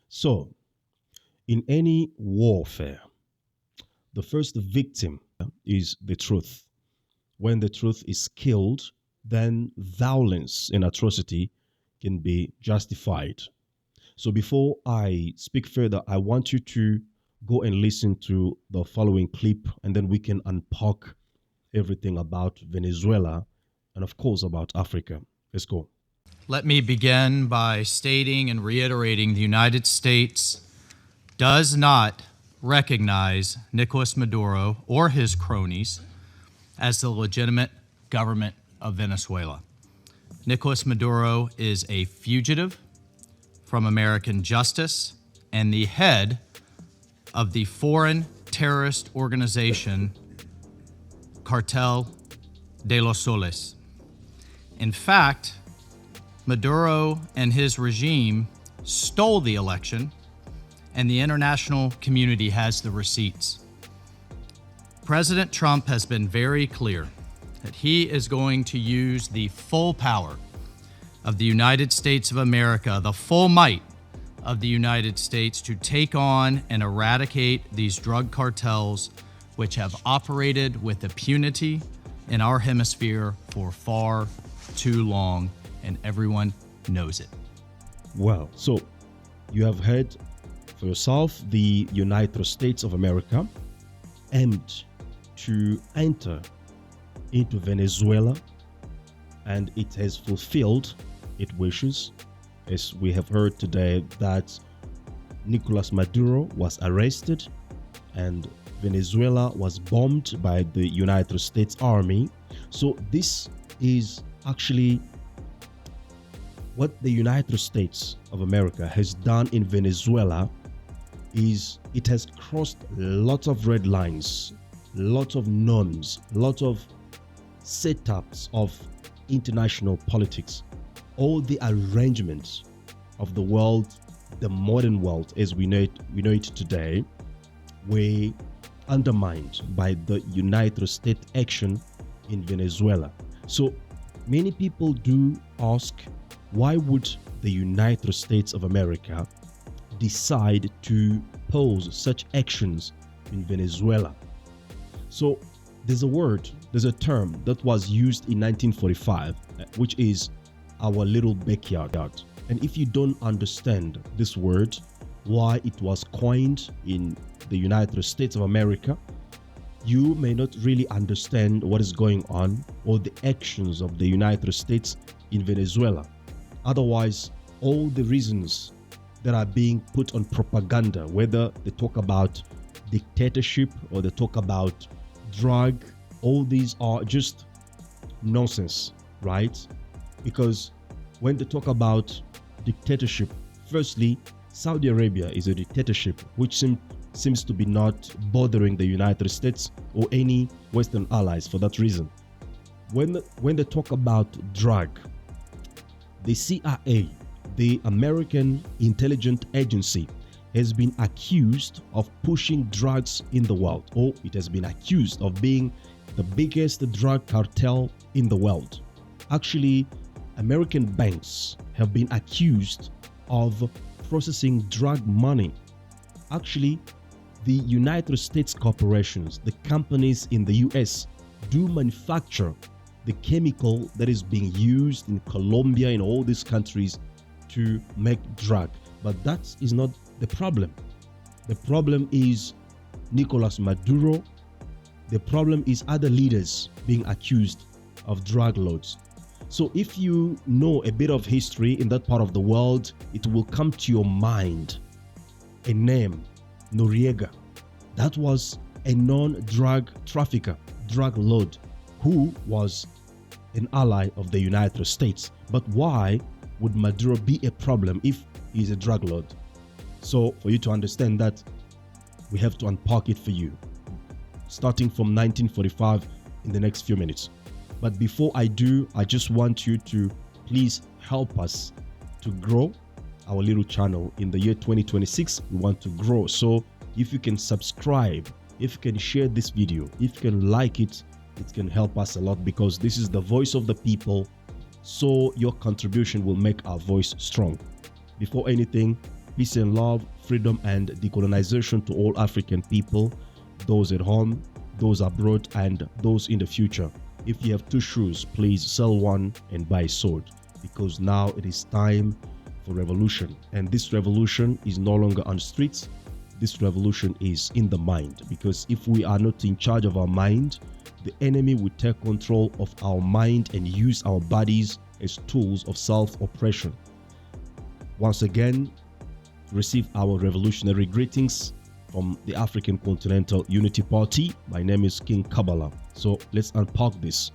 So, in any warfare, the first victim is the truth. When the truth is killed, then violence and atrocity can be justified. So, before I speak further, I want you to go and listen to the following clip, and then we can unpack everything about Venezuela and, of course, about Africa. Let's go. Let me begin by stating and reiterating the United States does not recognize Nicolas Maduro or his cronies as the legitimate government of Venezuela. Nicolas Maduro is a fugitive from American justice and the head of the foreign terrorist organization Cartel de los Soles. In fact, Maduro and his regime stole the election, and the international community has the receipts. President Trump has been very clear that he is going to use the full power of the United States of America, the full might of the United States, to take on and eradicate these drug cartels which have operated with impunity in our hemisphere for far too long, and everyone knows it. Well, so you have heard for yourself, the United States of America aimed to enter into Venezuela, and it has fulfilled its wishes. As we have heard today, that Nicolas Maduro was arrested and Venezuela was bombed by the United States Army. So this is actually what the United States of America has done in Venezuela. Is it has crossed lots of red lines, lots of norms, lots of setups of international politics. All the arrangements of the world, the modern world as we know it today, were undermined by the United States action in Venezuela. So many people do ask, why would the United States of America decide to pose such actions in Venezuela? So there's a term that was used in 1945, which is our little backyard. And if you don't understand this word, why it was coined in the United States of America, you may not really understand what is going on or the actions of the United States in Venezuela. Otherwise, all the reasons that are being put on propaganda, whether they talk about dictatorship or they talk about drug, all these are just nonsense, right? Because when they talk about dictatorship, firstly, Saudi Arabia is a dictatorship which seems to be not bothering the United States or any Western allies for that reason. When they talk about drug, the CIA, the American intelligence agency, has been accused of pushing drugs in the world, or it has been accused of being the biggest drug cartel in the world. Actually, American banks have been accused of processing drug money. Actually, the United States corporations, the companies in the US, do manufacture the chemical that is being used in Colombia, in all these countries, to make drug. But that is not the problem. The problem is Nicolas Maduro. The problem is other leaders being accused of drug lords. So if you know a bit of history in that part of the world, it will come to your mind a name, Noriega. That was a non-drug trafficker, drug lord, who was an ally of the United States. But why would Maduro be a problem if he's a drug lord? So for you to understand that, we have to unpack it for you, starting from 1945 in the next few minutes. But before I do, I just want you to please help us to grow our little channel. In the year 2026, we want to grow. So if you can subscribe, if you can share this video, if you can like it, it can help us a lot, because this is the voice of the people. So your contribution will make our voice strong. Before anything, peace and love, freedom and decolonization to all African people, those at home, those abroad, and those in the future. If you have two shoes, please sell one and buy a sword, because now it is time for revolution. And this revolution is no longer on the streets. This revolution is in the mind, because if we are not in charge of our mind, the enemy will take control of our mind and use our bodies as tools of self-oppression. Once again, receive our revolutionary greetings from the African Continental Unity Party. My name is King Kabbalah. So let's unpack this.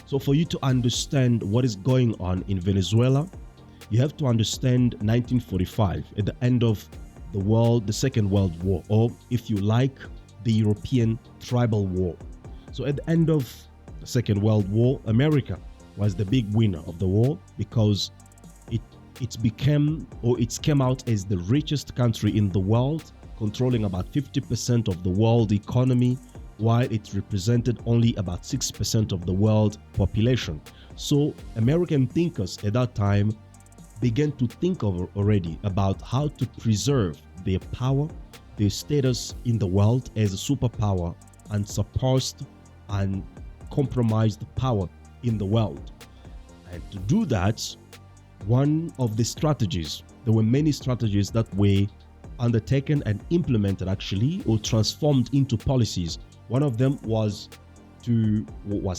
So for you to understand what is going on in Venezuela, you have to understand 1945, at the end of the Second World War, or if you like, the European Tribal War. So at the end of the Second World War, America was the big winner of the war, because it came out as the richest country in the world, controlling about 50% of the world economy, while it represented only about 6% of the world population. So American thinkers at that time began to think already about how to preserve their power, their status in the world as a superpower, and surpassed and compromised power in the world. And to do that, one of the strategies, there were many strategies that were undertaken and implemented actually, or transformed into policies. One of them was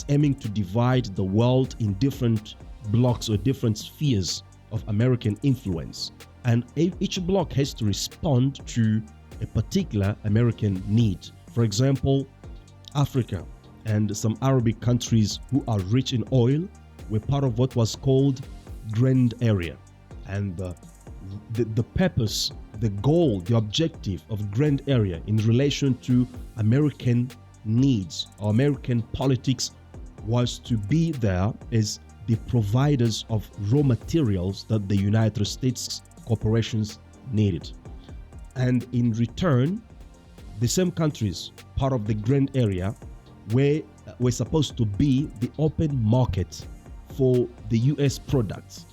aiming to divide the world in different blocks or different spheres of American influence. And each block has to respond to a particular American need. For example, Africa and some Arabic countries who are rich in oil were part of what was called Grand Area. And the purpose, the goal, the objective of Grand Area in relation to American needs or American politics was to be there as the providers of raw materials that the United States corporations needed. And in return, the same countries, part of the Grand Area, were supposed to be the open market for the US products.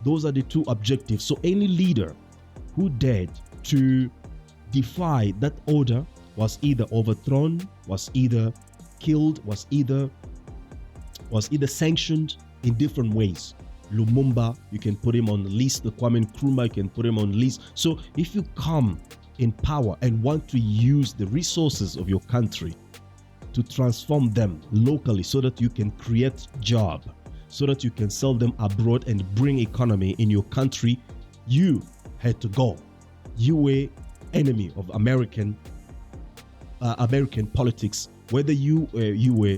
Those are the two objectives. So any leader who dared to defy that order was either overthrown, was either killed, was either sanctioned in different ways. Lumumba, you can put him on the list. The Kwame Nkrumah, you can put him on the list. So if you come in power and want to use the resources of your country to transform them locally so that you can create jobs, so that you can sell them abroad and bring economy in your country, you had to go. You were enemy of American politics. Whether you were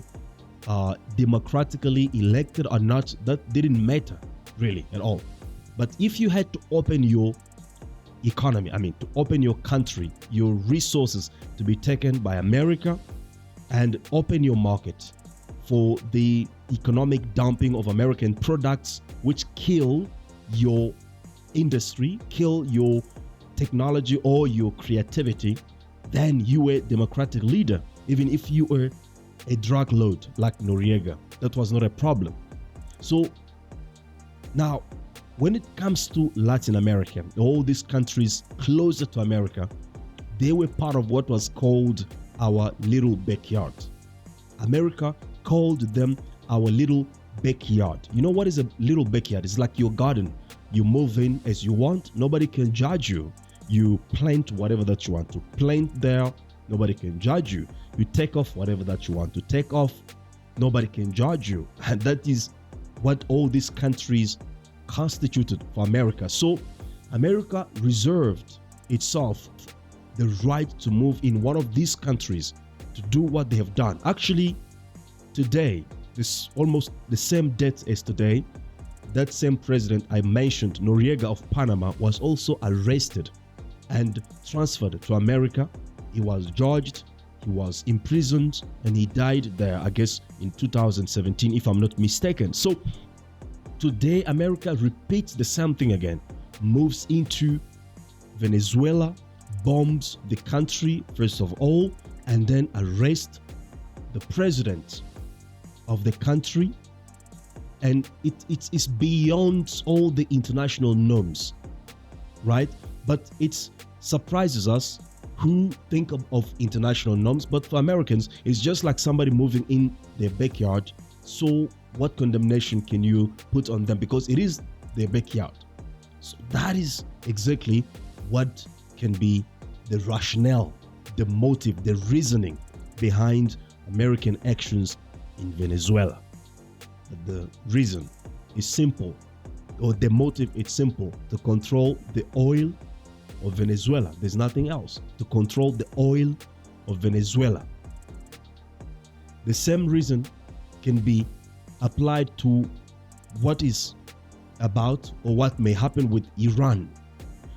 democratically elected or not, that didn't matter really at all. But if you had to open your economy, to open your country, your resources to be taken by America, and open your market for the economic dumping of American products, which kill your industry, kill your technology or your creativity, then you were a democratic leader. Even if you were a drug lord like Noriega, that was not a problem. So now, when it comes to Latin America, all these countries closer to America, they were part of what was called our little backyard. America called them our little backyard. You know what is a little backyard? It's like your garden. You move in as you want. Nobody can judge you. You plant whatever that you want to plant there. Nobody can judge you. You take off whatever that you want to take off. Nobody can judge you. And that is what all these countries constituted for America. So America reserved itself the right to move in one of these countries to do what they have done. Actually, today, this almost the same date as today, that same president I mentioned, Noriega of Panama, was also arrested and transferred to America. He was judged, he was imprisoned, and he died there, I guess, in 2017, if I'm not mistaken. So today, America repeats the same thing again, moves into Venezuela, bombs the country first of all, and then arrest the president of the country. And it's beyond all the international norms, right? But it surprises us who think of international norms. But for Americans, it's just like somebody moving in their backyard. So what condemnation can you put on them? Because it is their backyard. So that is exactly what can be the rationale, the motive, the reasoning behind American actions in Venezuela. The reason is simple, or the motive is simple: to control the oil of Venezuela. There's nothing else. To control the oil of Venezuela. The same reason can be applied to what is about or what may happen with Iran.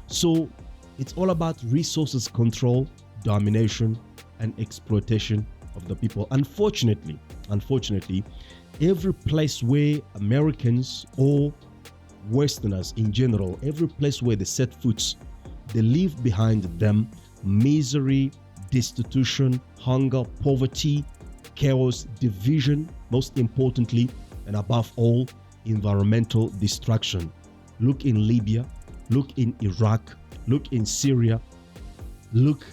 So it's all about resources control, domination, and exploitation of the people. Unfortunately, every place where Americans or Westerners in general, every place where they set foot, they leave behind them misery, destitution, hunger, poverty, chaos, division, most importantly, and above all, environmental destruction. Look in Libya, look in Iraq, look in Syria, look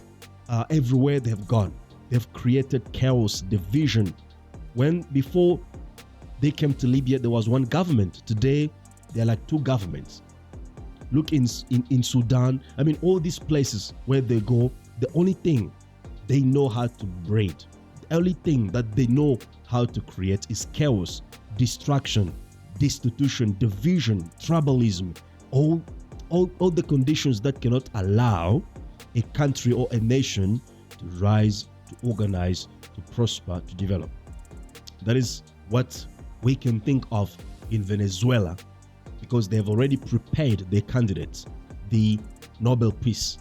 everywhere they've gone. They've created chaos, division. When before they came to Libya, there was one government. Today, there are like two governments. Look in Sudan. I mean, all these places where they go, the only thing they know how to breed, the only thing that they know how to create is chaos, destruction, destitution, division, tribalism, all the conditions that cannot allow a country or a nation to rise, to organize, to prosper, to develop. That is what we can think of in Venezuela, because they've already prepared their candidates, the Nobel Peace.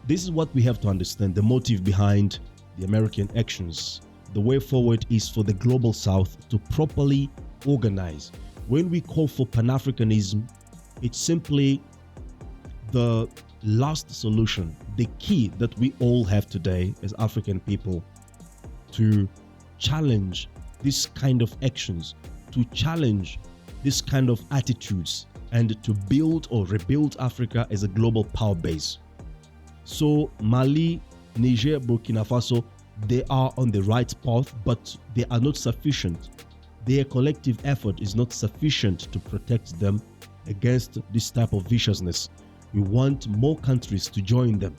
This is what we have to understand, the motive behind the American actions. The way forward is for the global South to properly organize. When we call for Pan-Africanism, it's simply the last solution, the key that we all have today as African people to challenge this kind of actions, to challenge this kind of attitudes, and to build or rebuild Africa as a global power base. So Mali, Niger, Burkina Faso, they are on the right path, but they are not sufficient. Their collective effort is not sufficient to protect them against this type of viciousness. We want more countries to join them.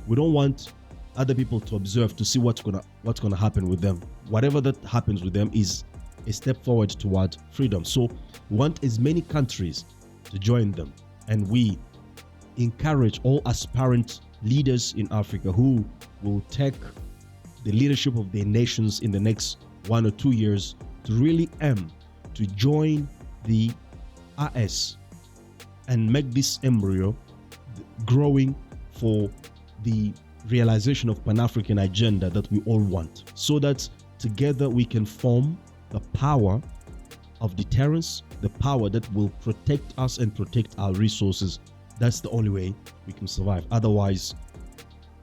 We don't want other people to observe to see what's gonna happen with them. Whatever that happens with them is a step forward toward freedom. So we want as many countries to join them, and we encourage all aspirant leaders in Africa who will take the leadership of their nations in the next 1 or 2 years to really aim to join the AS and make this embryo growing for the realization of Pan-African agenda that we all want, so that together we can form the power of deterrence, the power that will protect us and protect our resources. That's the only way we can survive. Otherwise,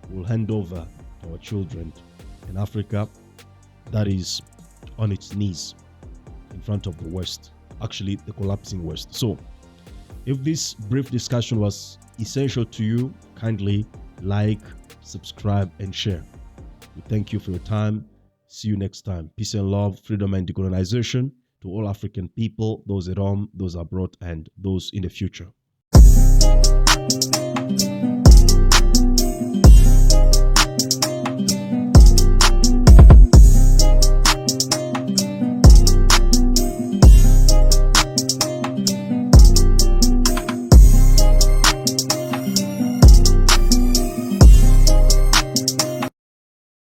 we'll hand over to our children in Africa that is on its knees in front of the West, actually the collapsing West. So if this brief discussion was essential to you, kindly like, subscribe, and share. We thank you for your time. See you next time. Peace and love, freedom and decolonization to all African people, those at home, those abroad, and those in the future.